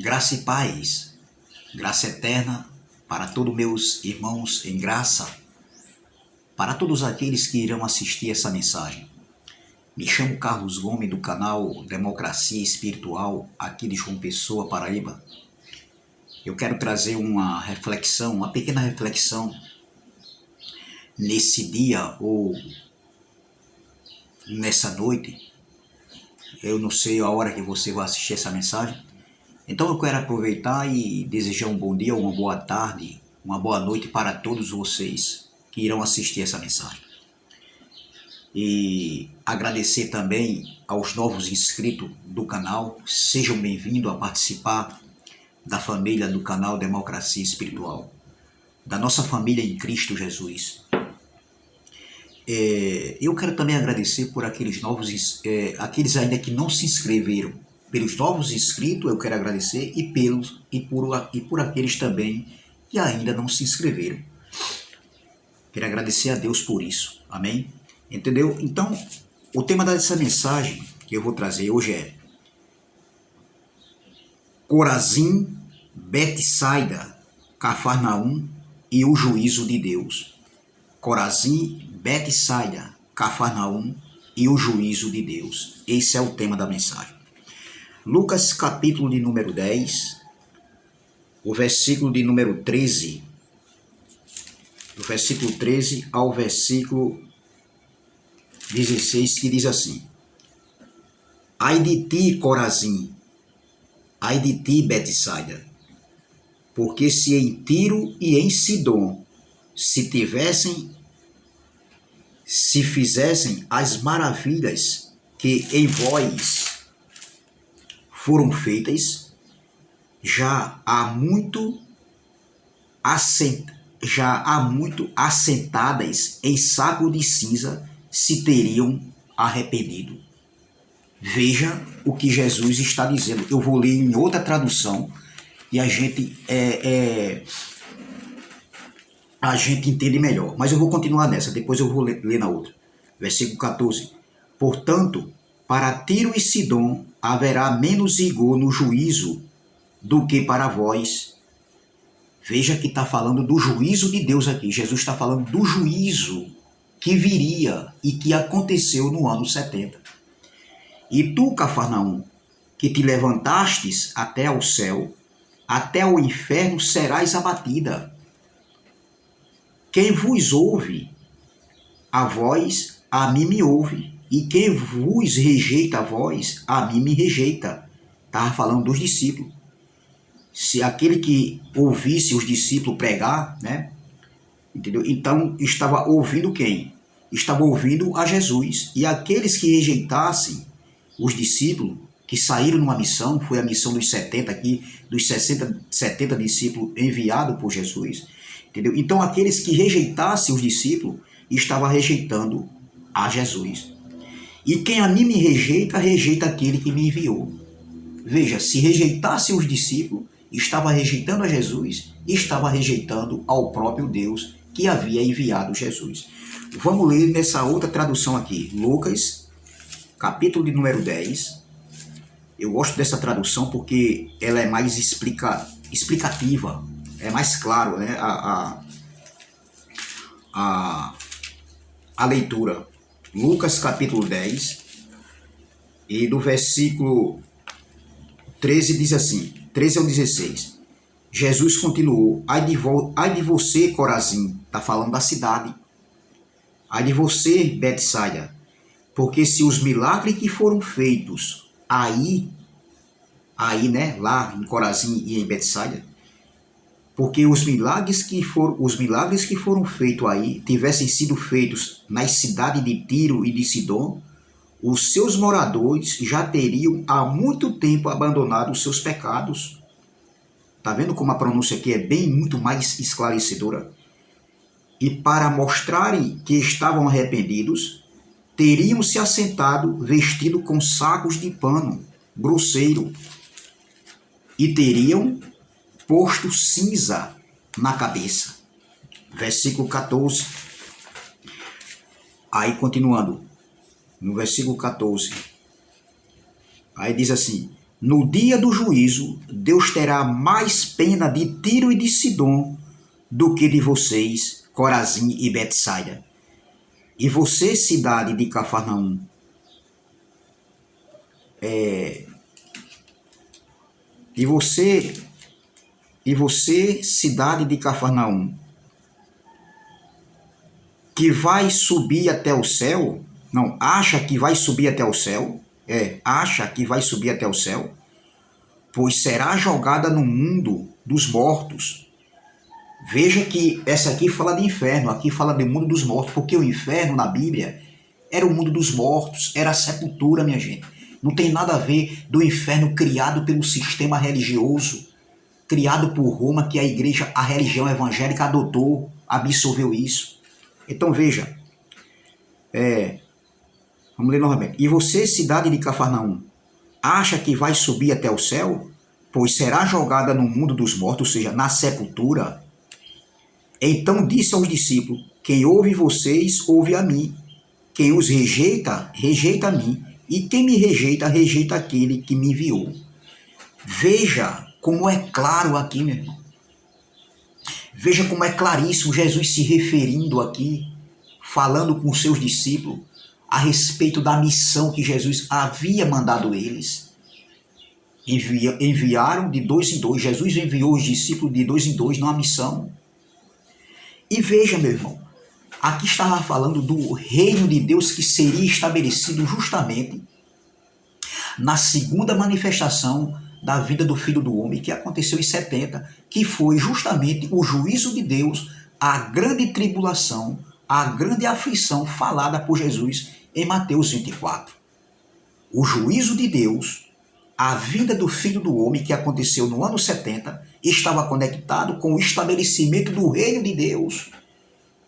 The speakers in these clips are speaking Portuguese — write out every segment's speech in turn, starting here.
Graça e paz, graça eterna para todos meus irmãos em graça, para todos aqueles que irão assistir essa mensagem. Me chamo Carlos Gomes do canal Democracia Espiritual aqui de João Pessoa, Paraíba. Eu quero trazer uma reflexão, uma pequena reflexão nesse dia ou nessa noite. Eu não sei a hora que você vai assistir essa mensagem. Então eu quero aproveitar e desejar um bom dia, uma boa tarde, uma boa noite para todos vocês que irão assistir essa mensagem. E agradecer também aos novos inscritos do canal. Sejam bem-vindos a participar da família do canal Democracia Espiritual, da nossa família em Cristo Jesus. Eu quero também agradecer por aqueles novos, aqueles ainda que não se inscreveram. Pelos novos inscritos eu quero agradecer e por aqueles também que ainda não se inscreveram. Quero agradecer a Deus por isso. Amém? Entendeu? Então, o tema dessa mensagem que eu vou trazer hoje é Corazim, Betsaida, Cafarnaum e o juízo de Deus. Corazim, Betsaida, Cafarnaum e o juízo de Deus. Esse é o tema da mensagem. Lucas capítulo de número 10, o versículo de número 13, do versículo 13 ao versículo 16, que diz assim: Ai de ti, Corazim, ai de ti, Betsaida, porque se em Tiro e em Sidom se fizessem as maravilhas que em vós foram feitas, já há muito assentadas em saco de cinza se teriam arrependido. Veja o que Jesus está dizendo. Eu vou ler em outra tradução e a gente entende melhor. Mas eu vou continuar nessa, depois eu vou ler na outra. Versículo 14. Portanto, para Tiro e Sidom haverá menos rigor no juízo do que para vós. Veja que está falando do juízo de Deus aqui. Jesus está falando do juízo que viria e que aconteceu no ano 70. E tu, Cafarnaum, que te levantastes até ao céu, até ao inferno serás abatida. Quem vos ouve, a vós, a mim me ouve. E quem vos rejeita a vós, a mim me rejeita. Estava falando dos discípulos. Se aquele que ouvisse os discípulos pregar, né? Entendeu? Então estava ouvindo quem? Estava ouvindo a Jesus. E aqueles que rejeitassem os discípulos, que saíram numa missão, foi a missão dos 70 aqui, dos 70 discípulos enviados por Jesus. Entendeu? Então aqueles que rejeitassem os discípulos, estavam rejeitando a Jesus. E quem a mim me rejeita, rejeita aquele que me enviou. Veja, se rejeitasse os discípulos, estava rejeitando a Jesus, estava rejeitando ao próprio Deus que havia enviado Jesus. Vamos ler nessa outra tradução aqui, Lucas, capítulo de número 10. Eu gosto dessa tradução porque ela é mais explicativa, é mais claro, né, a leitura. Lucas capítulo 10, e do versículo 13 diz assim, 13 ao 16. Jesus continuou: ai de você, Corazim, está falando da cidade. Ai de você, Betsaida, porque se os milagres que foram feitos aí, né, lá em Corazim e em Betsaida, porque os milagres que foram feitos aí tivessem sido feitos nas cidades de Tiro e de Sidom, os seus moradores já teriam há muito tempo abandonado os seus pecados. Está vendo como a pronúncia aqui é muito mais esclarecedora? E para mostrarem que estavam arrependidos, teriam se assentado vestido com sacos de pano grosseiro e teriam posto cinza na cabeça. Versículo 14. Aí continuando, no versículo 14. Aí diz assim: No dia do juízo, Deus terá mais pena de Tiro e de Sidom do que de vocês, Corazim e Betsaida. E você, cidade de Cafarnaum, e você, cidade de Cafarnaum, que vai subir até o céu, não, acha que vai subir até o céu, acha que vai subir até o céu, pois será jogada no mundo dos mortos. Veja que essa aqui fala de inferno, aqui fala do mundo dos mortos, porque o inferno na Bíblia era o mundo dos mortos, era a sepultura, minha gente. Não tem nada a ver do inferno criado pelo sistema religioso, criado por Roma, que a igreja, a religião evangélica adotou, absorveu isso. Então veja, vamos ler novamente. E você, cidade de Cafarnaum, acha que vai subir até o céu? Pois será jogada no mundo dos mortos, ou seja, na sepultura. Então disse aos discípulos, quem ouve vocês, ouve a mim. Quem os rejeita, rejeita a mim. E quem me rejeita, rejeita aquele que me enviou. Veja como é claro aqui, meu irmão. Veja como é claríssimo Jesus se referindo aqui, falando com os seus discípulos a respeito da missão que Jesus havia mandado eles. Enviaram de 2 em 2. Jesus enviou os discípulos de 2 em 2 numa missão. E veja, meu irmão, aqui estava falando do reino de Deus que seria estabelecido justamente na segunda manifestação da vida do Filho do Homem, que aconteceu em 70, que foi justamente o juízo de Deus, a grande tribulação, a grande aflição falada por Jesus em Mateus 24. O juízo de Deus, a vinda do Filho do Homem, que aconteceu no ano 70, estava conectado com o estabelecimento do reino de Deus.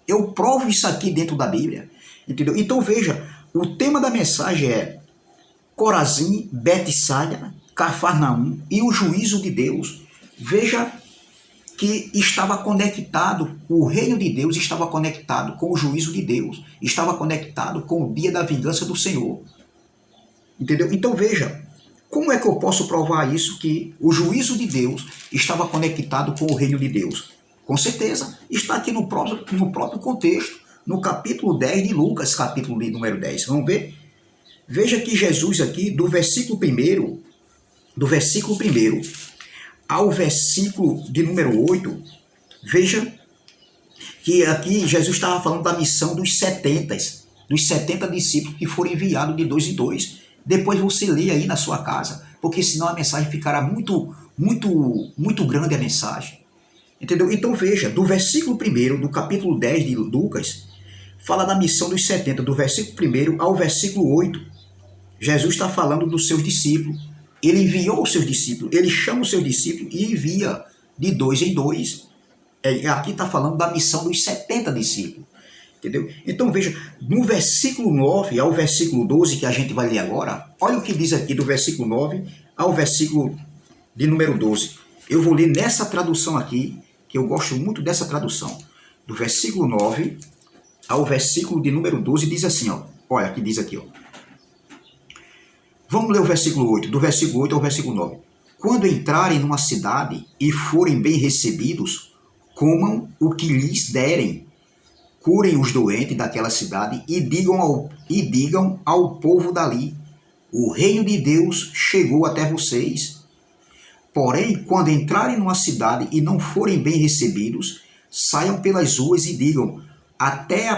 Eu provo isso aqui dentro da Bíblia. Entendeu? Então veja, o tema da mensagem é Corazim, Betsaida, Cafarnaum e o juízo de Deus. Veja que estava conectado, o reino de Deus estava conectado com o juízo de Deus, estava conectado com o dia da vingança do Senhor. Entendeu? Então veja, como é que eu posso provar isso, que o juízo de Deus estava conectado com o reino de Deus? Com certeza, está aqui no próprio contexto, no capítulo 10 de Lucas, capítulo de número 10. Vamos ver? Veja que Jesus aqui, do versículo 1 ao versículo de número 8, veja que aqui Jesus estava falando da missão dos 70 discípulos que foram enviados de 2 em 2. Depois você lê aí na sua casa, porque senão a mensagem ficará muito grande a mensagem. Entendeu? Então veja, do versículo 1 do capítulo 10 de Lucas, fala da missão dos 70, do versículo 1 ao versículo 8. Jesus está falando dos seus discípulos. Ele enviou os seus discípulos, ele chama os seus discípulos e envia de 2 em 2. Aqui está falando da missão dos 70 discípulos. Entendeu? Então veja, no versículo 9 ao versículo 12, que a gente vai ler agora, olha o que diz aqui do versículo 9 ao versículo de número 12. Eu vou ler nessa tradução aqui, que eu gosto muito dessa tradução. Do versículo 9 ao versículo de número 12, diz assim, ó. Olha, que diz aqui, ó. Vamos ler o versículo 8, do versículo 8 ao versículo 9. Quando entrarem numa cidade e forem bem recebidos, comam o que lhes derem, curem os doentes daquela cidade e digam ao povo dali, o reino de Deus chegou até vocês. Porém, quando entrarem numa cidade e não forem bem recebidos, saiam pelas ruas e digam, até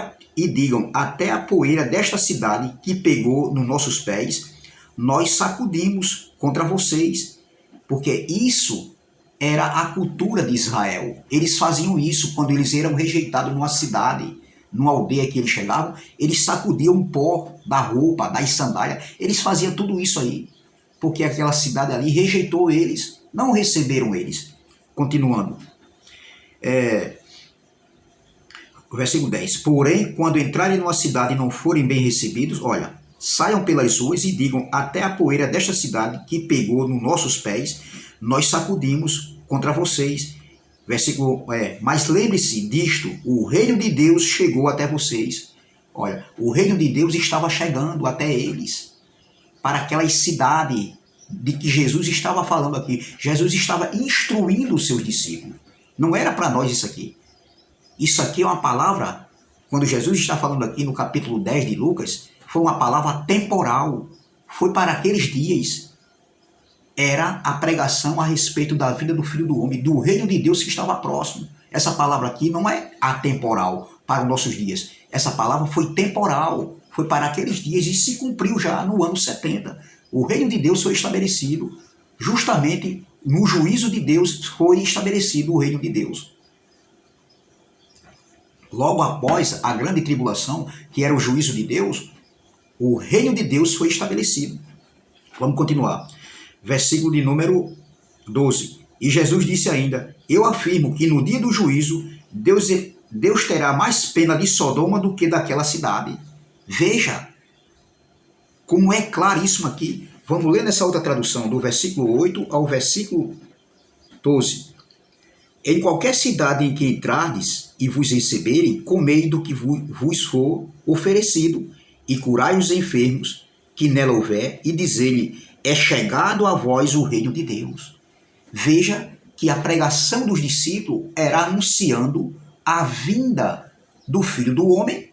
a poeira desta cidade que pegou nos nossos pés, nós sacudimos contra vocês, porque isso era a cultura de Israel. Eles faziam isso quando eles eram rejeitados numa cidade, numa aldeia que eles chegavam, eles sacudiam o pó da roupa, das sandálias, eles faziam tudo isso aí, porque aquela cidade ali rejeitou eles, não receberam eles. Continuando. O versículo 10. Porém, quando entrarem numa cidade e não forem bem recebidos, olha, saiam pelas ruas e digam, até a poeira desta cidade que pegou nos nossos pés, nós sacudimos contra vocês. Versículo, mas lembre-se disto, o reino de Deus chegou até vocês. Olha, o reino de Deus estava chegando até eles, para aquelas cidades de que Jesus estava falando aqui. Jesus estava instruindo os seus discípulos. Não era para nós isso aqui. Isso aqui é uma palavra, quando Jesus está falando aqui no capítulo 10 de Lucas, foi uma palavra temporal. Foi para aqueles dias. Era a pregação a respeito da vida do Filho do Homem, do reino de Deus que estava próximo. Essa palavra aqui não é atemporal para os nossos dias. Essa palavra foi temporal, foi para aqueles dias e se cumpriu já no ano 70. O reino de Deus foi estabelecido, justamente no juízo de Deus foi estabelecido o reino de Deus. Logo após a grande tribulação, que era o juízo de Deus, o reino de Deus foi estabelecido. Vamos continuar. Versículo de número 12. E Jesus disse ainda: eu afirmo que no dia do juízo, Deus terá mais pena de Sodoma do que daquela cidade. Veja como é claríssimo aqui. Vamos ler nessa outra tradução, do versículo 8 ao versículo 12. Em qualquer cidade em que entrardes e vos receberem, comei do que vos for oferecido, e curai os enfermos que nela houver, e dizei-lhe: é chegado a vós o reino de Deus. Veja que a pregação dos discípulos era anunciando a vinda do Filho do Homem,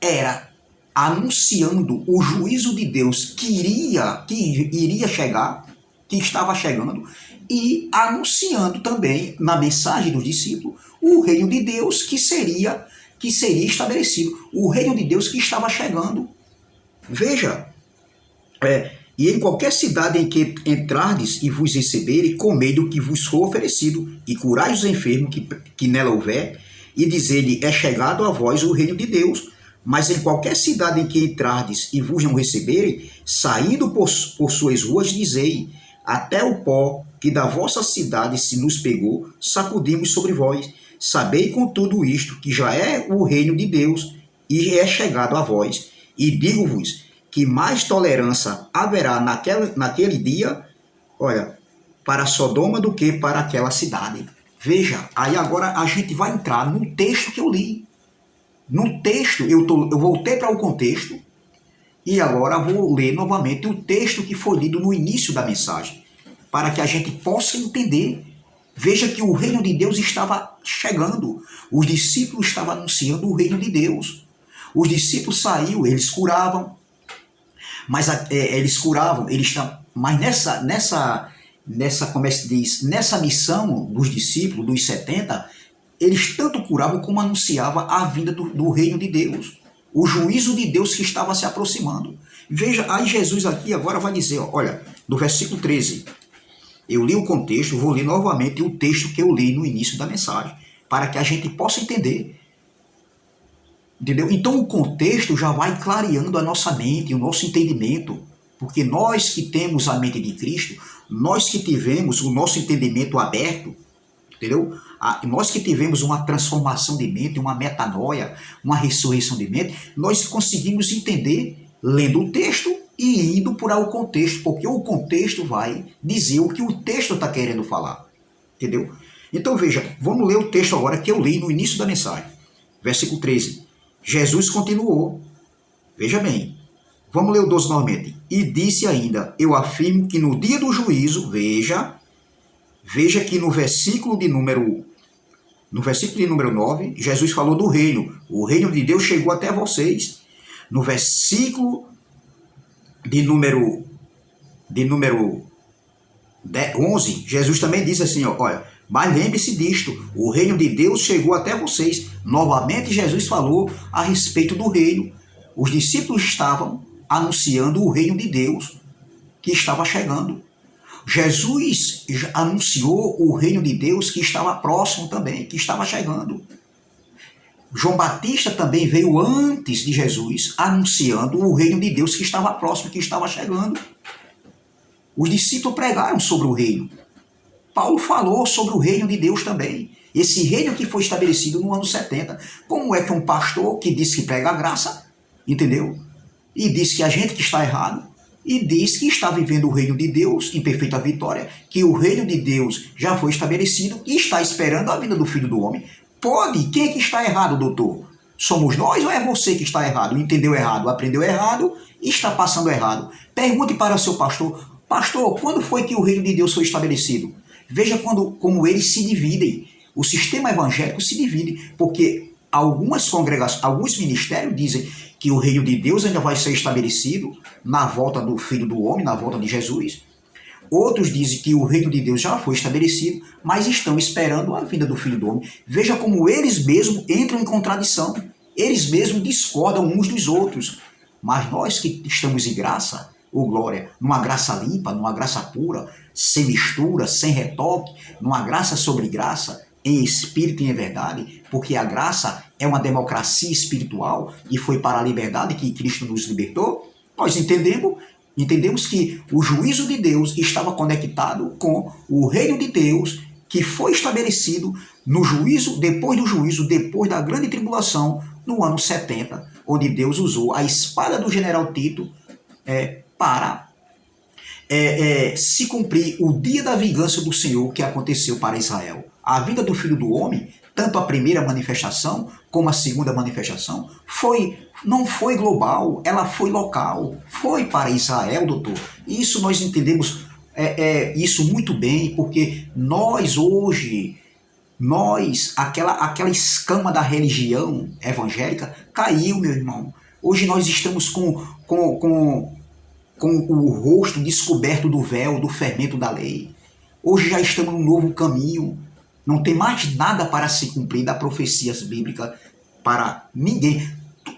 era anunciando o juízo de Deus que iria chegar, que estava chegando, e anunciando também na mensagem dos discípulos o reino de Deus que seria estabelecido, o reino de Deus que estava chegando. Veja, e em qualquer cidade em que entrardes e vos receberem, comei do que vos for oferecido, e curai os enfermos que nela houver, e dizei-lhe: é chegado a vós o reino de Deus. Mas em qualquer cidade em que entrardes e vos não receberem, saindo por suas ruas, dizei: até o pó que da vossa cidade se nos pegou, sacudimos sobre vós. Sabei com tudo isto que já é o reino de Deus, e é chegado a vós. E digo-vos que mais tolerância haverá naquele dia, para Sodoma do que para aquela cidade. Veja, aí agora a gente vai entrar no texto que eu li. No texto, eu voltei para o contexto, e agora vou ler novamente o texto que foi lido no início da mensagem, para que a gente possa entender. Veja que o reino de Deus estava chegando. Os discípulos estavam anunciando o reino de Deus. Os discípulos saíram, eles curavam, mas como é que se diz, nessa missão dos discípulos, dos 70, eles tanto curavam como anunciavam a vinda do reino de Deus, o juízo de Deus que estava se aproximando. Veja, aí Jesus aqui agora vai dizer, olha, do versículo 13, eu li o contexto, vou ler novamente o texto que eu li no início da mensagem, para que a gente possa entender. Entendeu? Então o contexto já vai clareando a nossa mente, o nosso entendimento, porque nós que temos a mente de Cristo, nós que tivemos o nosso entendimento aberto, entendeu? Nós que tivemos uma transformação de mente, uma metanoia, uma ressurreição de mente, nós conseguimos entender lendo o texto e indo por o contexto, porque o contexto vai dizer o que o texto está querendo falar, entendeu? Então veja, vamos ler o texto agora que eu li no início da mensagem, versículo 13. Jesus continuou, veja bem, vamos ler o 12 novamente, e disse ainda: eu afirmo que no dia do juízo, veja que no versículo de número 9, Jesus falou do reino, o reino de Deus chegou até vocês. No versículo de número 11, Jesus também disse assim, olha, mas lembre-se disto, o reino de Deus chegou até vocês. Novamente Jesus falou a respeito do reino. Os discípulos estavam anunciando o reino de Deus que estava chegando. Jesus anunciou o reino de Deus que estava próximo também, que estava chegando. João Batista também veio antes de Jesus, anunciando o reino de Deus que estava próximo, que estava chegando. Os discípulos pregaram sobre o reino. Paulo falou sobre o reino de Deus também. Esse reino que foi estabelecido no ano 70. Como é que um pastor que diz que prega a graça, entendeu? E diz que a gente que está errado, e diz que está vivendo o reino de Deus em perfeita vitória, que o reino de Deus já foi estabelecido e está esperando a vinda do Filho do Homem. Pode? Quem é que está errado, doutor? Somos nós ou é você que está errado? Entendeu errado, aprendeu errado e está passando errado? Pergunte para o seu pastor, Pastor, quando foi que o reino de Deus foi estabelecido? Veja como eles se dividem. O sistema evangélico se divide, porque algumas congregações, alguns ministérios dizem que o reino de Deus ainda vai ser estabelecido na volta do Filho do Homem, na volta de Jesus. Outros dizem que o reino de Deus já foi estabelecido, mas estão esperando a vinda do Filho do Homem. Veja como eles mesmos entram em contradição. Eles mesmos discordam uns dos outros. Mas nós que estamos em graça, ou glória, numa graça limpa, numa graça pura, sem mistura, sem retoque, numa graça sobre graça, em espírito e em verdade, porque a graça é uma democracia espiritual e foi para a liberdade que Cristo nos libertou, nós entendemos que o juízo de Deus estava conectado com o reino de Deus que foi estabelecido no juízo, depois da grande tribulação, no ano 70, onde Deus usou a espada do general Tito para se cumprir o dia da vingança do Senhor que aconteceu para Israel. A vinda do Filho do Homem, tanto a primeira manifestação como a segunda manifestação, não foi global, ela foi local, foi para Israel, doutor. Isso nós entendemos isso muito bem, porque nós hoje, aquela escama da religião evangélica caiu, meu irmão. Hoje nós estamos com o rosto descoberto do véu, do fermento da lei. Hoje já estamos num novo caminho. Não tem mais nada para se cumprir da profecia bíblica para ninguém.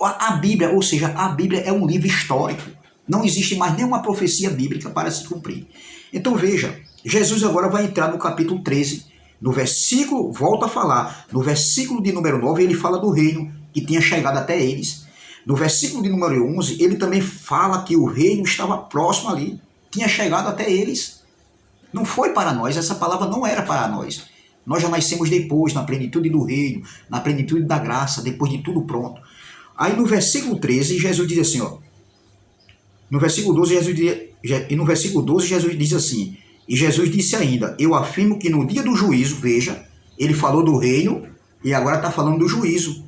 A Bíblia, ou seja, a Bíblia é um livro histórico. Não existe mais nenhuma profecia bíblica para se cumprir. Então veja, Jesus agora vai entrar no capítulo 13, no versículo, volta a falar, no versículo de número 9, ele fala do reino que tinha chegado até eles. No versículo de número 11, ele também fala que o reino estava próximo ali, tinha chegado até eles. Não foi para nós, essa palavra não era para nós. Nós já nascemos depois, na plenitude do reino, na plenitude da graça, depois de tudo pronto. Aí no versículo 13, Jesus diz assim, ó. No versículo 12, Jesus diz assim, e Jesus disse ainda, eu afirmo que no dia do juízo, veja, ele falou do reino e agora está falando do juízo.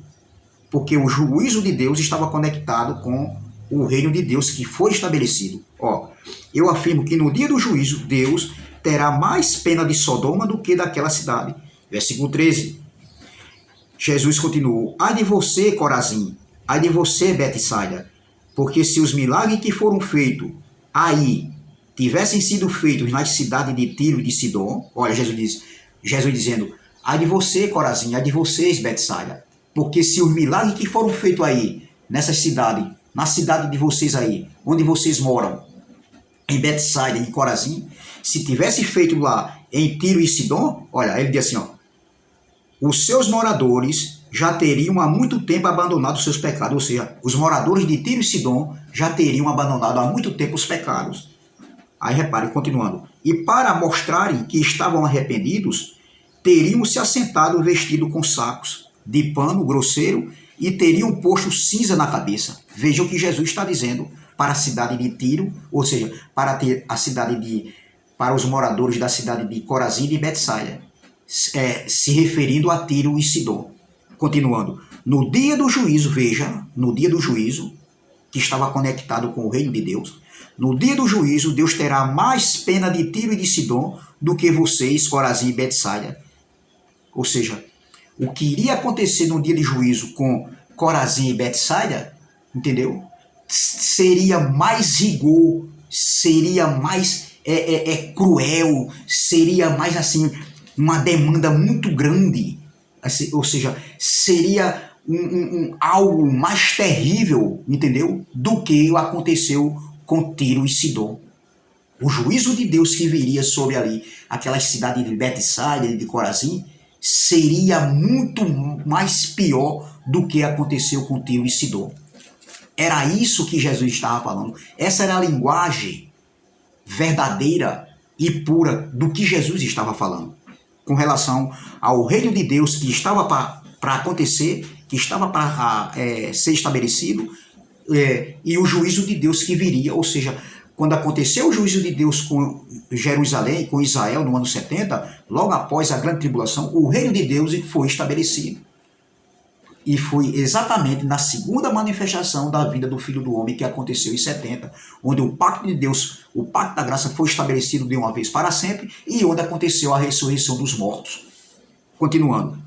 Porque o juízo de Deus estava conectado com o reino de Deus que foi estabelecido. Ó, eu afirmo que no dia do juízo, Deus terá mais pena de Sodoma do que daquela cidade. Versículo 13. Jesus continuou, ai de você, Corazim, ai de você, Betsaida, porque se os milagres que foram feitos aí tivessem sido feitos nas cidades de Tiro e de Sidom, olha, Jesus dizendo, ai de você, Corazim, ai de vocês, Betsaida, porque se os milagres que foram feitos aí, nessa cidade, na cidade de vocês aí, onde vocês moram, em Betsaida e Corazim, se tivesse feito lá em Tiro e Sidom, olha, ele diz assim, ó, os seus moradores já teriam há muito tempo abandonado os seus pecados, ou seja, os moradores de Tiro e Sidom já teriam abandonado há muito tempo os pecados. Aí repare, continuando, e para mostrarem que estavam arrependidos, teriam se assentado vestido com sacos de pano grosseiro e teriam posto cinza na cabeça. Vejam o que Jesus está dizendo para a cidade de Tiro, ou seja, para os moradores da cidade de Corazim e de Betsaida, se referindo a Tiro e Sidom. Continuando, no dia do juízo, veja, no dia do juízo, que estava conectado com o reino de Deus, no dia do juízo, Deus terá mais pena de Tiro e de Sidom do que vocês, Corazim e Betsaida. Ou seja, o que iria acontecer no dia de juízo com Corazim e Betsaida, entendeu? Seria mais rigor, seria mais cruel, seria mais assim, uma demanda muito grande, assim, ou seja, seria algo mais terrível, entendeu? Do que aconteceu com Tiro e Sidom. O juízo de Deus que viria sobre ali, aquelas cidades de Betsaida e de Corazim, seria muito mais pior do que aconteceu com Tiro e Sidom. Era isso que Jesus estava falando. Essa era a linguagem verdadeira e pura do que Jesus estava falando, com relação ao reino de Deus que estava para acontecer, que estava para ser estabelecido, e o juízo de Deus que viria, ou seja, quando aconteceu o juízo de Deus com Jerusalém, com Israel no ano 70, logo após a grande tribulação, o reino de Deus foi estabelecido. E foi exatamente na segunda manifestação da vida do Filho do Homem que aconteceu em 70, onde o pacto de Deus, o pacto da graça foi estabelecido de uma vez para sempre e onde aconteceu a ressurreição dos mortos. Continuando.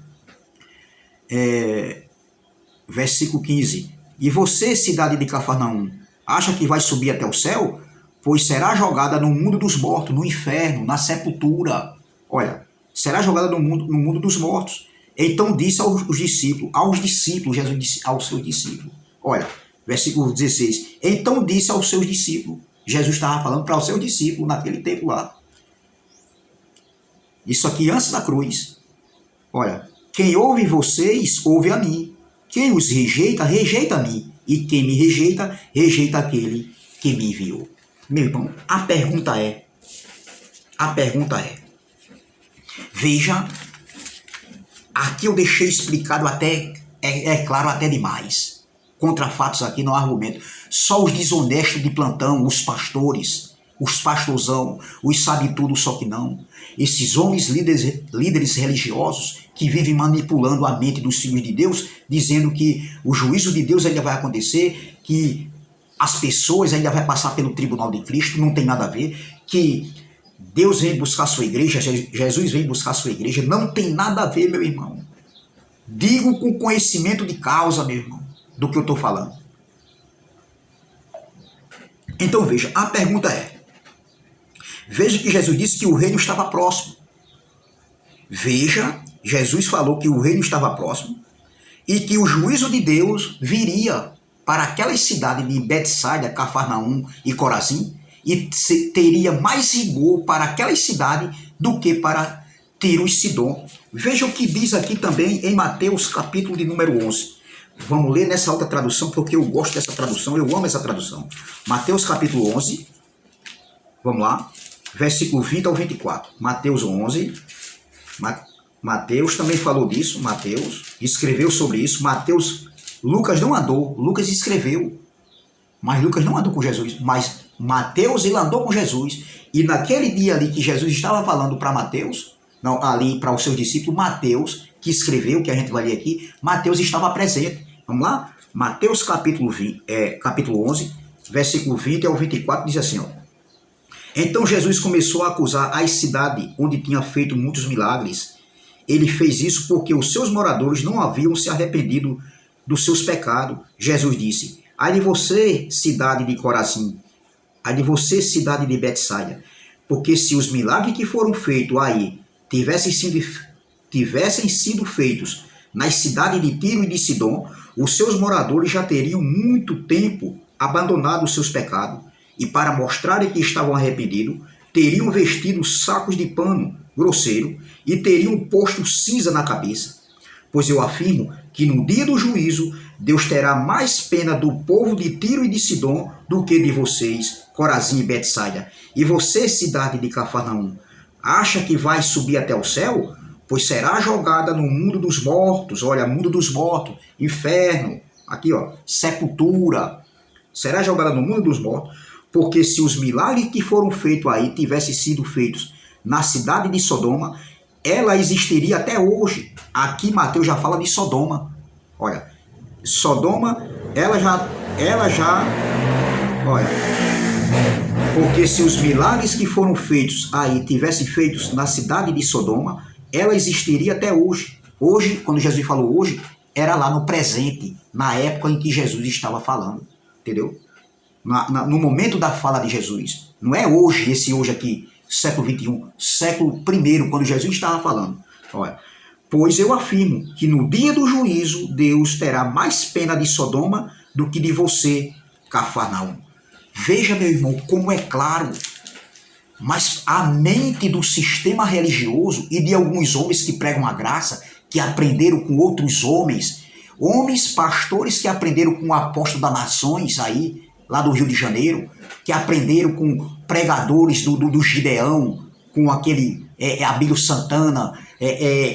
Versículo 15. E você, cidade de Cafarnaum, acha que vai subir até o céu? Pois será jogada no mundo dos mortos, no inferno, na sepultura. Olha, será jogada no mundo dos mortos. Então disse aos discípulos, Jesus disse aos seus discípulos. Olha, versículo 16. Então disse aos seus discípulos. Jesus estava falando para os seus discípulos naquele tempo lá. Isso aqui antes da cruz. Olha, quem ouve vocês, ouve a mim. Quem os rejeita, rejeita a mim. E quem me rejeita, rejeita aquele que me enviou. Meu irmão, a pergunta é, veja, aqui eu deixei explicado até, claro, até demais. Contra fatos aqui não há argumento. Só os desonestos de plantão, os pastores, os pastorzão, os sabe tudo só que não. Esses homens líderes religiosos que vivem manipulando a mente dos filhos de Deus, dizendo que o juízo de Deus ainda vai acontecer, que as pessoas ainda vão passar pelo tribunal de Cristo, não tem nada a ver, que Deus vem buscar a sua igreja, Jesus vem buscar a sua igreja, não tem nada a ver, meu irmão. Digo com conhecimento de causa, meu irmão, do que eu estou falando. Então veja, a pergunta é, veja que Jesus disse que o reino estava próximo. Veja, Jesus falou que o reino estava próximo e que o juízo de Deus viria para aquelas cidades de Betsaida, Cafarnaum e Corazim, e teria mais rigor para aquelas cidades do que para Tiro e Sidom. Veja o que diz aqui também em Mateus capítulo de número 11. Vamos ler nessa outra tradução, porque eu gosto dessa tradução, eu amo essa tradução. Mateus capítulo 11, vamos lá, versículo 20 ao 24. Mateus 11, Mateus também falou disso, Mateus escreveu sobre isso, Lucas não andou, Lucas escreveu, mas Lucas não andou com Jesus, mas Mateus ele andou com Jesus, e naquele dia ali que Jesus estava falando para Mateus, não, ali para os seus discípulos, Mateus, que escreveu, que a gente vai ler aqui, Mateus estava presente. Vamos lá? Mateus capítulo 11, versículo 20 ao 24, diz assim, ó. Então Jesus começou a acusar as cidades onde tinha feito muitos milagres. Ele fez isso porque os seus moradores não haviam se arrependido dos seus pecados. Jesus disse, ai de você, cidade de Corazim, ai de você, cidade de Betsaida, porque se os milagres que foram feitos aí tivessem sido feitos nas cidades de Tiro e de Sidom, os seus moradores já teriam muito tempo abandonado os seus pecados, e para mostrarem que estavam arrependidos, teriam vestido sacos de pano grosseiro e teriam posto cinza na cabeça. Pois eu afirmo que no dia do juízo, Deus terá mais pena do povo de Tiro e de Sidom do que de vocês, Corazim e Betsaida. E você, cidade de Cafarnaum, acha que vai subir até o céu? Pois será jogada no mundo dos mortos. Olha, mundo dos mortos, inferno, aqui ó, sepultura. Será jogada no mundo dos mortos, porque se os milagres que foram feitos aí tivessem sido feitos na cidade de Sodoma, ela existiria até hoje. Aqui Mateus já fala de Sodoma. Olha, Sodoma, ela já, olha, porque se os milagres que foram feitos aí tivessem feitos na cidade de Sodoma, ela existiria até hoje. Hoje, quando Jesus falou hoje, era lá no presente, na época em que Jesus estava falando, entendeu? No momento da fala de Jesus. Não é hoje, esse hoje aqui, século 21, século I, quando Jesus estava falando. Olha, pois eu afirmo que no dia do juízo, Deus terá mais pena de Sodoma do que de você, Cafarnaum. Veja, meu irmão, como é claro. Mas a mente do sistema religioso e de alguns homens que pregam a graça, que aprenderam com outros homens pastores que aprenderam com o apóstolo das nações aí, lá do Rio de Janeiro, que aprenderam com pregadores do Gideão, com aquele Abílio Santana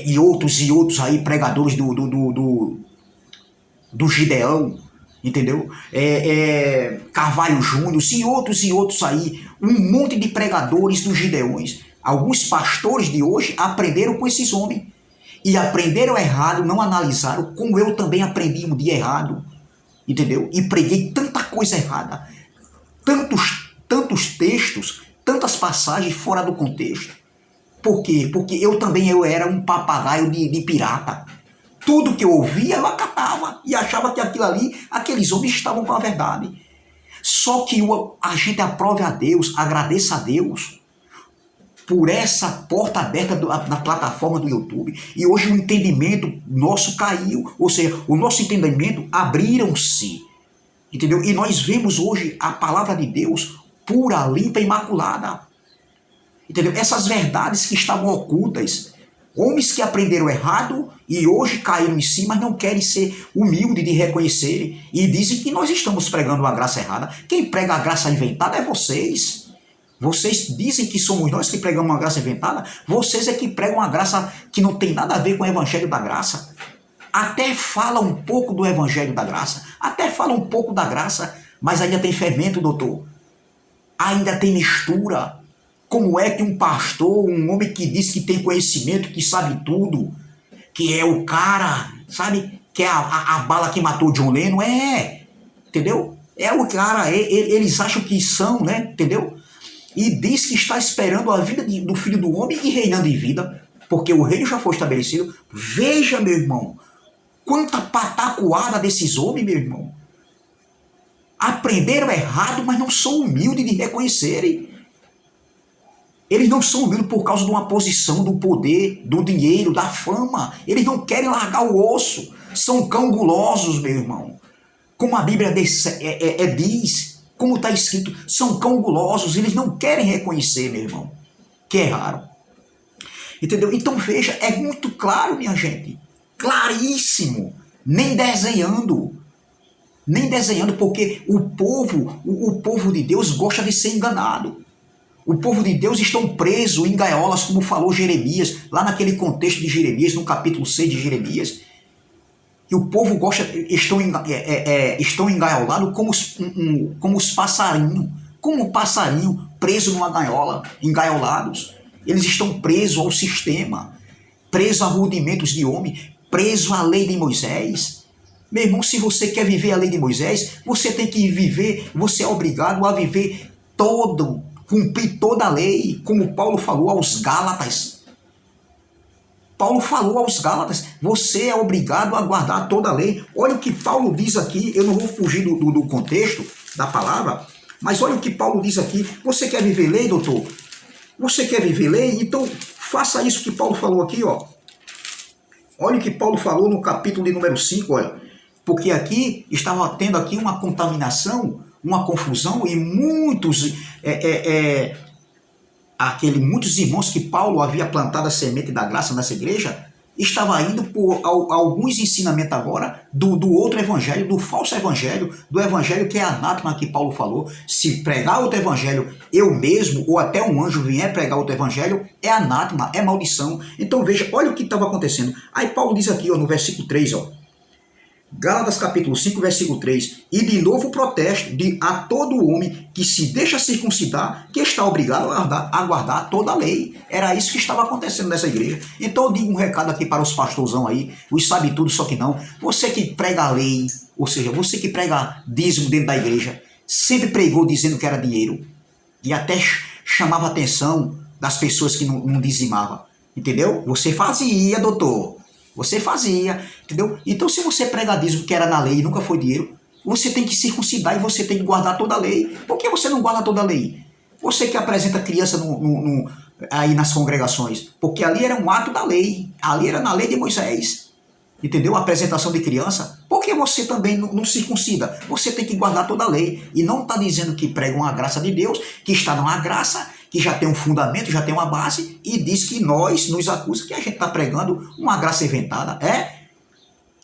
e outros aí, pregadores do Gideão, entendeu? Carvalho Júnior e outros aí, um monte de pregadores dos Gideões. Alguns pastores de hoje aprenderam com esses homens. e aprenderam errado, não analisaram, como eu também aprendi um dia errado, entendeu? E preguei tanta coisa errada, tantos textos, tantas passagens fora do contexto. Por quê? Porque eu era um papagaio de pirata. Tudo que eu ouvia eu acatava e achava que aquilo ali, aqueles homens estavam com a verdade. Só que a gente aprove a Deus, agradeça a Deus por essa porta aberta na plataforma do YouTube. E hoje o entendimento nosso caiu, ou seja, o nosso entendimento abriram-se, entendeu? E nós vemos hoje a palavra de Deus pura, limpa, imaculada, entendeu? Essas verdades que estavam ocultas, homens que aprenderam errado e hoje caíram em si, mas não querem ser humildes de reconhecerem e dizem que nós estamos pregando uma graça errada. Quem prega a graça inventada é vocês. Vocês dizem que somos nós que pregamos uma graça inventada, vocês é que pregam uma graça que não tem nada a ver com o evangelho da graça. Até fala um pouco do evangelho da graça, até fala um pouco da graça, mas ainda tem fermento, doutor. Ainda tem mistura. Como é que um pastor, um homem que diz que tem conhecimento, que sabe tudo, que é o cara, sabe, que é a bala que matou John Lennon, entendeu? É o cara, eles acham que são, né, entendeu? E diz que está esperando a vida do Filho do Homem e reinando em vida, porque o reino já foi estabelecido. Veja, meu irmão, quanta patacoada desses homens, meu irmão. Aprenderam errado, mas não são humildes de reconhecerem. Eles não são humildes por causa de uma posição, do poder, do dinheiro, da fama. Eles não querem largar o osso. São cão gulosos, meu irmão. Como a Bíblia diz, como está escrito, são cão gulosos. Eles não querem reconhecer, meu irmão, que erraram. Entendeu? Então veja, é muito claro, minha gente. Claríssimo. Nem desenhando, porque o povo de Deus gosta de ser enganado. O povo de Deus estão presos em gaiolas, como falou Jeremias, lá naquele contexto de Jeremias, no capítulo 6 de Jeremias. E o povo estão engaiolados como os passarinhos, como o passarinho preso numa gaiola, engaiolados. Eles estão presos ao sistema, presos a rudimentos de homem, presos à lei de Moisés. Meu irmão, se você quer viver a lei de Moisés, você tem que viver, você é obrigado a viver cumprir toda a lei, como Paulo falou aos Gálatas. Paulo falou aos Gálatas, você é obrigado a guardar toda a lei. Olha o que Paulo diz aqui, eu não vou fugir do contexto da palavra, mas olha o que Paulo diz aqui. Você quer viver lei, doutor? Você quer viver lei? Então faça isso que Paulo falou aqui, ó. Olha o que Paulo falou no capítulo de número 5, olha. Porque aqui estava tendo aqui uma contaminação, uma confusão, e muitos irmãos que Paulo havia plantado a semente da graça nessa igreja, estava indo por alguns ensinamentos agora do outro evangelho, do falso evangelho, do evangelho que é anátema, que Paulo falou. Se pregar outro evangelho, eu mesmo, ou até um anjo vier pregar outro evangelho, é anátema, é maldição. Então veja, olha o que estava acontecendo. Aí Paulo diz aqui, ó, no versículo 3, ó, Gálatas capítulo 5, versículo 3, e de novo protesto a todo homem que se deixa circuncidar, que está obrigado a guardar toda a lei. Era isso que estava acontecendo nessa igreja. Então eu digo um recado aqui para os pastorzão aí, os sabe tudo, só que não. Você que prega a lei, ou seja, você que prega dízimo dentro da igreja, sempre pregou dizendo que era dinheiro, e até chamava a atenção das pessoas que não dizimavam, entendeu? Você fazia, doutor. Você fazia, entendeu? Então, se você prega dízimo que era na lei e nunca foi dinheiro, você tem que circuncidar e você tem que guardar toda a lei. Por que você não guarda toda a lei? Você que apresenta criança aí nas congregações, porque ali era um ato da lei, ali era na lei de Moisés, entendeu? A apresentação de criança. Por que você também não circuncida? Você tem que guardar toda a lei. E não está dizendo que prega uma graça de Deus, que está numa graça, que já tem um fundamento, já tem uma base, e diz que nos acusa que a gente está pregando uma graça inventada.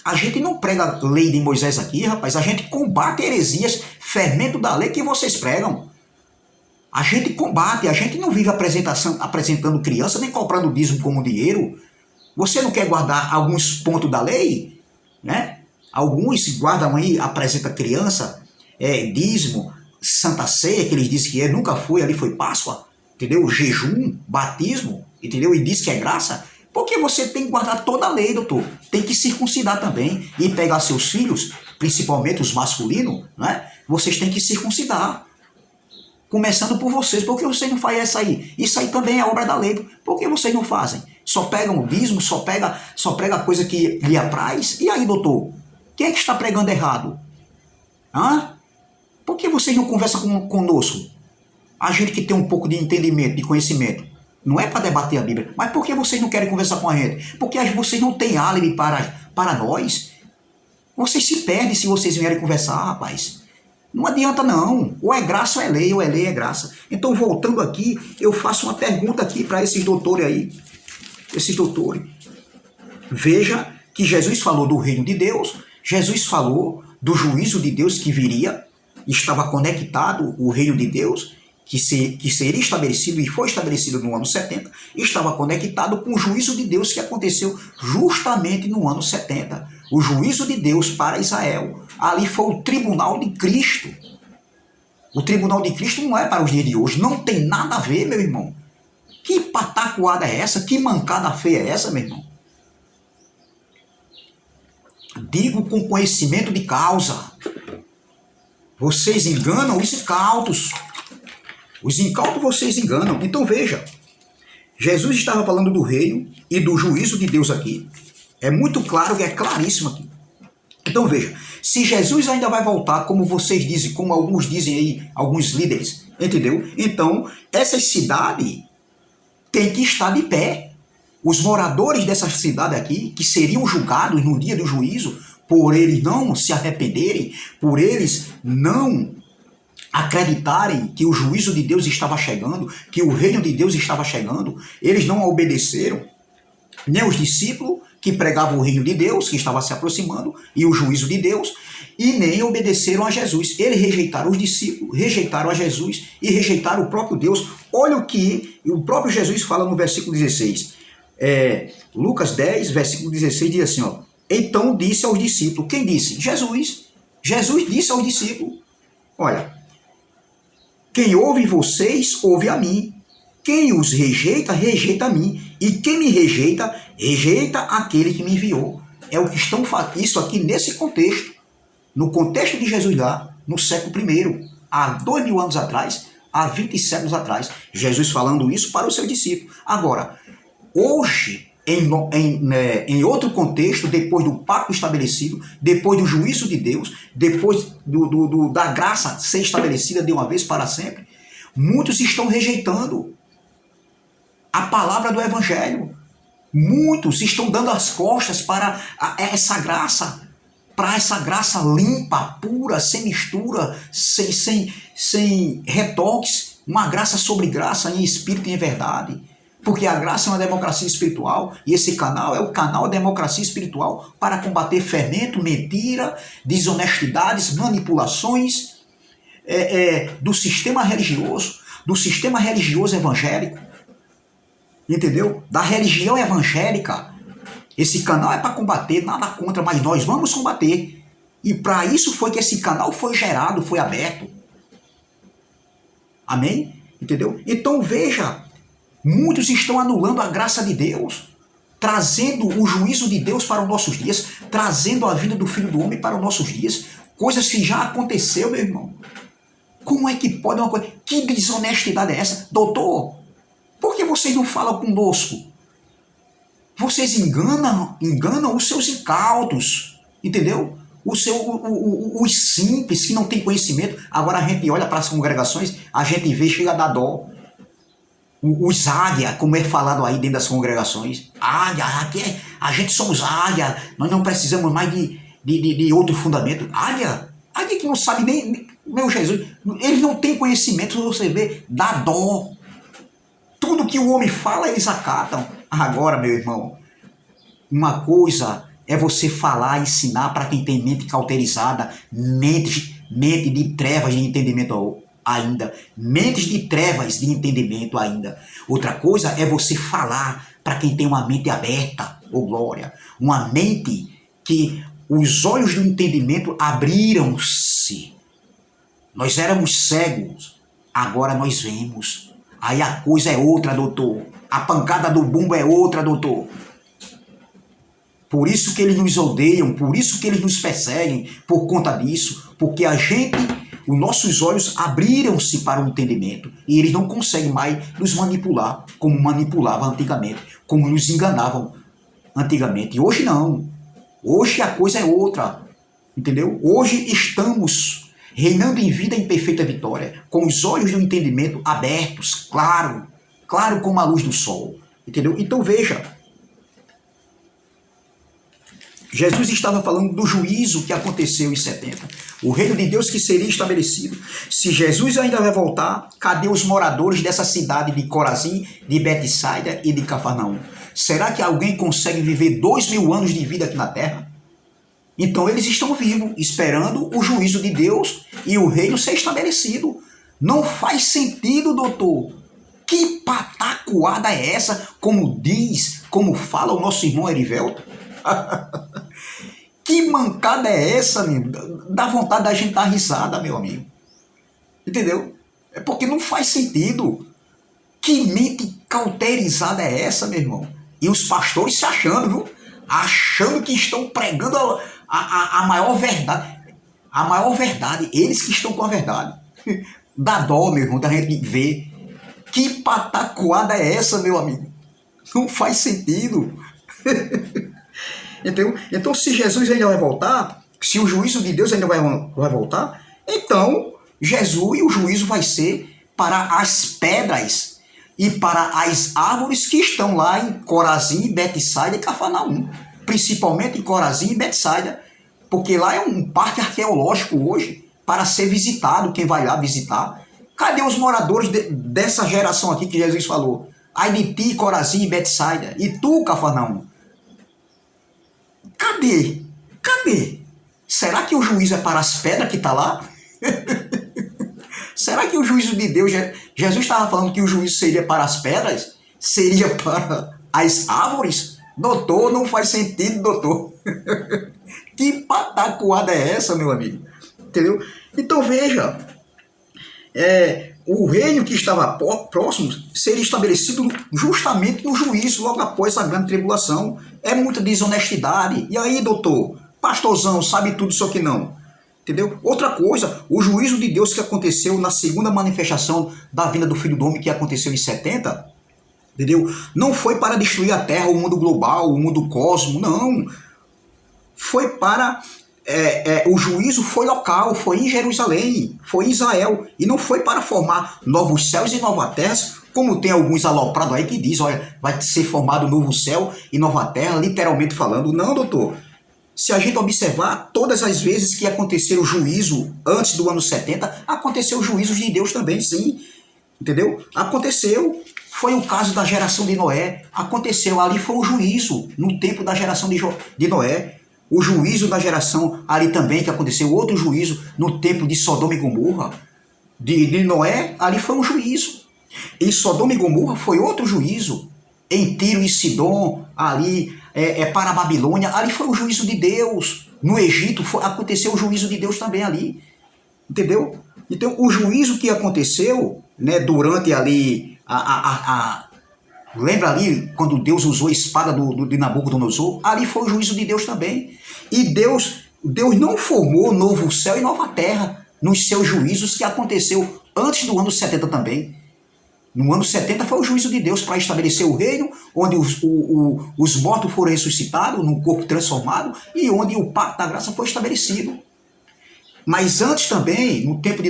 A gente não prega a lei de Moisés aqui, rapaz, a gente combate heresias, fermento da lei que vocês pregam. A gente combate, a gente não vive apresentando criança, nem comprando dízimo como dinheiro. Você não quer guardar alguns pontos da lei? Né? Alguns guardam aí, apresenta criança, dízimo, Santa Ceia, que eles dizem que nunca foi, ali foi Páscoa. Entendeu? Jejum, batismo, entendeu? E diz que é graça. Porque você tem que guardar toda a lei, doutor. Tem que circuncidar também. E pegar seus filhos, principalmente os masculinos, né? Vocês têm que circuncidar. Começando por vocês. Por que vocês não fazem isso aí? Isso aí também é obra da lei. Por que vocês não fazem? Só pegam o dízimo, só prega a coisa que lhe apraz. E aí, doutor? Quem é que está pregando errado? Hã? Por que vocês não conversam conosco? A gente que tem um pouco de entendimento, de conhecimento. Não é para debater a Bíblia. Mas por que vocês não querem conversar com a gente? Porque vocês não têm álibi para nós. Vocês se perdem se vocês vierem conversar, rapaz. Não adianta não. Ou é graça ou é lei é graça. Então, voltando aqui, eu faço uma pergunta aqui para esses doutores aí. Esses doutores. Veja que Jesus falou do reino de Deus. Jesus falou do juízo de Deus que viria. Estava conectado o reino de Deus, que seria estabelecido e foi estabelecido no ano 70, estava conectado com o juízo de Deus que aconteceu justamente no ano 70. O juízo de Deus para Israel. Ali foi o tribunal de Cristo. O tribunal de Cristo não é para os dias de hoje. Não tem nada a ver, meu irmão. Que patacoada é essa? Que mancada feia é essa, meu irmão? Digo com conhecimento de causa. Vocês enganam os incautos. Os incautos vocês enganam. Então veja, Jesus estava falando do reino e do juízo de Deus aqui. É muito claro e é claríssimo aqui. Então veja, se Jesus ainda vai voltar, como vocês dizem, como alguns dizem aí, alguns líderes, entendeu? Então, essa cidade tem que estar de pé. Os moradores dessa cidade aqui, que seriam julgados no dia do juízo, por eles não se arrependerem, por eles não acreditarem que o juízo de Deus estava chegando, que o reino de Deus estava chegando, eles não obedeceram, nem os discípulos que pregavam o reino de Deus, que estava se aproximando, e o juízo de Deus, e nem obedeceram a Jesus. Eles rejeitaram os discípulos, rejeitaram a Jesus e rejeitaram o próprio Deus. Olha o que o próprio Jesus fala no versículo 16. Lucas 10, versículo 16, diz assim, ó, então disse aos discípulos, quem disse? Jesus. Jesus disse aos discípulos, olha, quem ouve vocês, ouve a mim. Quem os rejeita, rejeita a mim. E quem me rejeita, rejeita aquele que me enviou. É o que estão fazendo isso aqui nesse contexto. No contexto de Jesus lá, no século I, há 2000 anos atrás, há 20 séculos atrás, Jesus falando isso para o seu discípulo. Agora, hoje, em outro contexto, depois do pacto estabelecido, depois do juízo de Deus, depois da graça ser estabelecida de uma vez para sempre, muitos estão rejeitando a palavra do Evangelho. Muitos estão dando as costas para essa graça limpa, pura, sem mistura, sem retoques, uma graça sobre graça, em espírito e em verdade. Porque a graça é uma democracia espiritual e esse canal é o canal Democracia Espiritual para combater fermento, mentira, desonestidades, manipulações do sistema religioso evangélico, entendeu? Da religião evangélica. Esse canal é para combater, nada contra, mas nós vamos combater. E para isso foi que esse canal foi gerado, foi aberto. Amém? Entendeu? Então veja, muitos estão anulando a graça de Deus, trazendo o juízo de Deus para os nossos dias, trazendo a vinda do Filho do Homem para os nossos dias, coisas que já aconteceu, meu irmão. Como é que pode uma coisa? Que desonestidade é essa? Doutor, por que vocês não falam conosco? Vocês enganam os seus incautos, entendeu? Os simples que não têm conhecimento. Agora a gente olha para as congregações, a gente vê, chega a dar dó. Os águia, como é falado aí dentro das congregações. Águia, aqui a gente somos águia, nós não precisamos mais de outro fundamento. Águia que não sabe nem, meu Jesus, eles não têm conhecimento, você vê, dá dó. Tudo que o homem fala, eles acatam. Agora, meu irmão, uma coisa é você falar, ensinar para quem tem mente cauterizada, mente de trevas de entendimento ainda, mentes de trevas de entendimento ainda. Outra coisa é você falar para quem tem uma mente aberta, ô glória, uma mente que os olhos do entendimento abriram-se. Nós éramos cegos, agora nós vemos. Aí a coisa é outra, doutor. A pancada do bumbo é outra, doutor. Por isso que eles nos odeiam, por isso que eles nos perseguem, por conta disso, porque os nossos olhos abriram-se para o entendimento e eles não conseguem mais nos manipular como manipulavam antigamente, como nos enganavam antigamente. E hoje não. Hoje a coisa é outra, entendeu? Hoje estamos reinando em vida em perfeita vitória, com os olhos do entendimento abertos, claro como a luz do sol, entendeu? Então veja, Jesus estava falando do juízo que aconteceu em 70. O reino de Deus que seria estabelecido. Se Jesus ainda vai voltar, cadê os moradores dessa cidade de Corazim, de Betsaida e de Cafarnaum? Será que alguém consegue viver 2000 anos de vida aqui na terra? Então eles estão vivos, esperando o juízo de Deus e o reino ser estabelecido. Não faz sentido, doutor. Que patacoada é essa? Como fala o nosso irmão Erivelto? Que mancada é essa, meu? Dá vontade da gente dar risada, meu amigo. Entendeu? É porque não faz sentido. Que mente cauterizada é essa, meu irmão? E os pastores se achando, viu? Achando que estão pregando a maior verdade. A maior verdade. Eles que estão com a verdade. Dá dó, meu irmão, da gente ver. Que patacoada é essa, meu amigo? Não faz sentido. Entendeu? Então, se Jesus ainda vai voltar, se o juízo de Deus ainda vai voltar, então Jesus e o juízo vai ser para as pedras e para as árvores que estão lá em Corazim, Betsaida e Cafarnaum. Principalmente em Corazim e Betsaida, porque lá é um parque arqueológico hoje para ser visitado, quem vai lá visitar. Cadê os moradores dessa geração aqui que Jesus falou? Ai de ti, Corazim e Betsaida, e tu, Cafarnaum. Cadê? Será que o juízo é para as pedras que está lá? Será que o juízo de Deus... Jesus estava falando que o juízo seria para as pedras? Seria para as árvores? Doutor, não faz sentido, doutor. Que patacoada é essa, meu amigo? Entendeu? Então veja, o reino que estava próximo seria estabelecido justamente no juízo, logo após a grande tribulação. É muita desonestidade. E aí, doutor, pastorzão, sabe tudo, só que não. Entendeu? Outra coisa, o juízo de Deus que aconteceu na segunda manifestação da vinda do Filho do Homem, que aconteceu em 70, entendeu? Não foi para destruir a Terra, o mundo global, o mundo cosmo, não. Foi para... o juízo foi local, foi em Jerusalém, foi em Israel, e não foi para formar novos céus e novas terras, como tem alguns aloprados aí que dizem, olha, vai ser formado novo céu e nova terra, literalmente falando. Não, doutor. Se a gente observar, todas as vezes que aconteceu o juízo antes do ano 70, aconteceu o juízo de Deus também, sim. Entendeu? Aconteceu. Foi o caso da geração de Noé. Aconteceu. Ali foi o juízo, no tempo da geração de Noé. O juízo da geração ali também, que aconteceu. Outro juízo no tempo de Sodoma e Gomorra. De Noé, ali foi um juízo. Em Sodoma e Gomorra foi outro juízo. Em Tiro e Sidom, ali... para a Babilônia, ali foi o juízo de Deus. No Egito aconteceu o juízo de Deus também ali. Entendeu? Então o juízo que aconteceu, né, durante ali lembra ali quando Deus usou a espada de Nabucodonosor? Ali foi o juízo de Deus também. E Deus não formou novo céu e nova terra nos seus juízos, que aconteceu antes do ano 70 também. No ano 70 foi o juízo de Deus para estabelecer o reino, onde os mortos foram ressuscitados, num corpo transformado, e onde o pacto da graça foi estabelecido. Mas antes também, no tempo de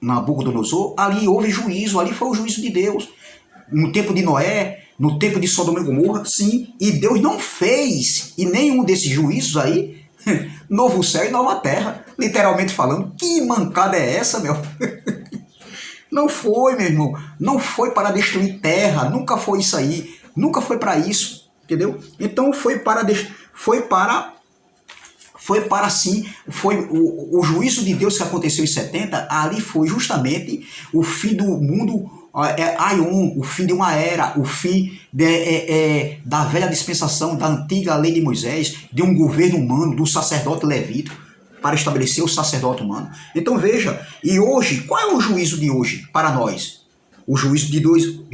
Nabucodonosor, ali houve juízo, ali foi o juízo de Deus. No tempo de Noé, no tempo de Sodoma e Gomorra, sim, e Deus não fez, e nenhum desses juízos aí, novo céu e nova terra, literalmente falando. Que mancada é essa, meu? Não foi, meu irmão. Não foi para destruir terra. Nunca foi isso aí. Nunca foi para isso. Entendeu? Então foi sim. Foi o juízo de Deus que aconteceu em 70. Ali foi justamente o fim do mundo. Aion, o fim de uma era. O fim da velha dispensação, da antiga lei de Moisés. De um governo humano, do sacerdote levítico, para estabelecer o sacerdote humano. Então veja, e hoje, qual é o juízo de hoje para nós? O juízo de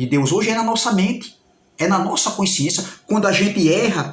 Deus hoje é na nossa mente, É na nossa consciência, quando a gente erra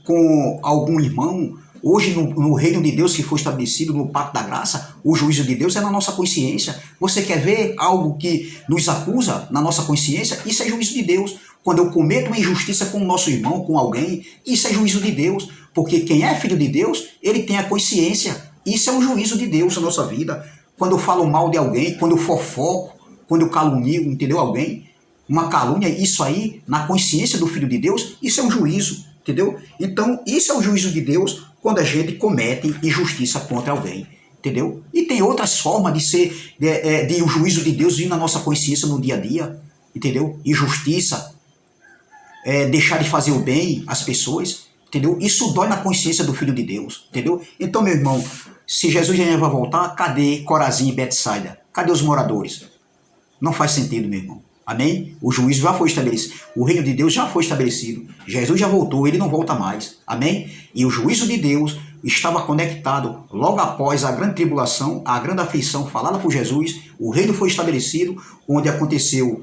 com algum irmão. Hoje, no reino de Deus que foi estabelecido, no pacto da graça, o juízo de Deus é na nossa consciência. Você quer ver algo que nos acusa na nossa consciência? Isso é juízo de Deus. Quando eu cometo uma injustiça com o nosso irmão, com alguém, isso é juízo de Deus. Porque quem é filho de Deus, ele tem a consciência. Isso é um juízo de Deus na nossa vida. Quando eu falo mal de alguém, quando eu fofoco, quando eu calunio, entendeu? Alguém, uma calúnia, isso aí, na consciência do filho de Deus, isso é um juízo. Entendeu? Então, isso é o juízo de Deus quando a gente comete injustiça contra alguém. Entendeu? E tem outras formas de ser, de o juízo de Deus vir na nossa consciência no dia a dia. Entendeu? Injustiça, deixar de fazer o bem às pessoas. Entendeu? Isso dói na consciência do Filho de Deus. Entendeu? Então, meu irmão, se Jesus já vai voltar, cadê Corazim e Betsaida? Cadê os moradores? Não faz sentido, meu irmão. Amém? O juízo já foi estabelecido. O reino de Deus já foi estabelecido. Jesus já voltou, ele não volta mais. Amém? E o juízo de Deus estava conectado logo após a grande tribulação, a grande aflição falada por Jesus. O reino foi estabelecido, onde aconteceu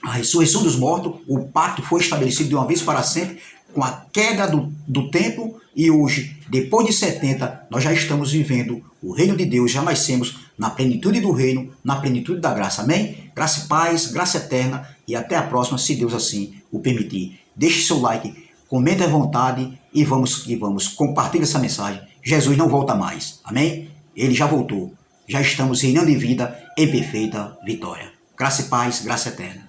a ressurreição dos mortos. O pacto foi estabelecido de uma vez para sempre, com a queda do templo. E hoje, depois de 70, nós já estamos vivendo o reino de Deus, já nascemos na plenitude do reino, na plenitude da graça. Amém? Graça e paz, graça eterna, e até a próxima, se Deus assim o permitir. Deixe seu like, comente à vontade e vamos compartilhe essa mensagem. Jesus não volta mais. Amém? Ele já voltou. Já estamos reinando em vida em perfeita vitória. Graça e paz, graça eterna.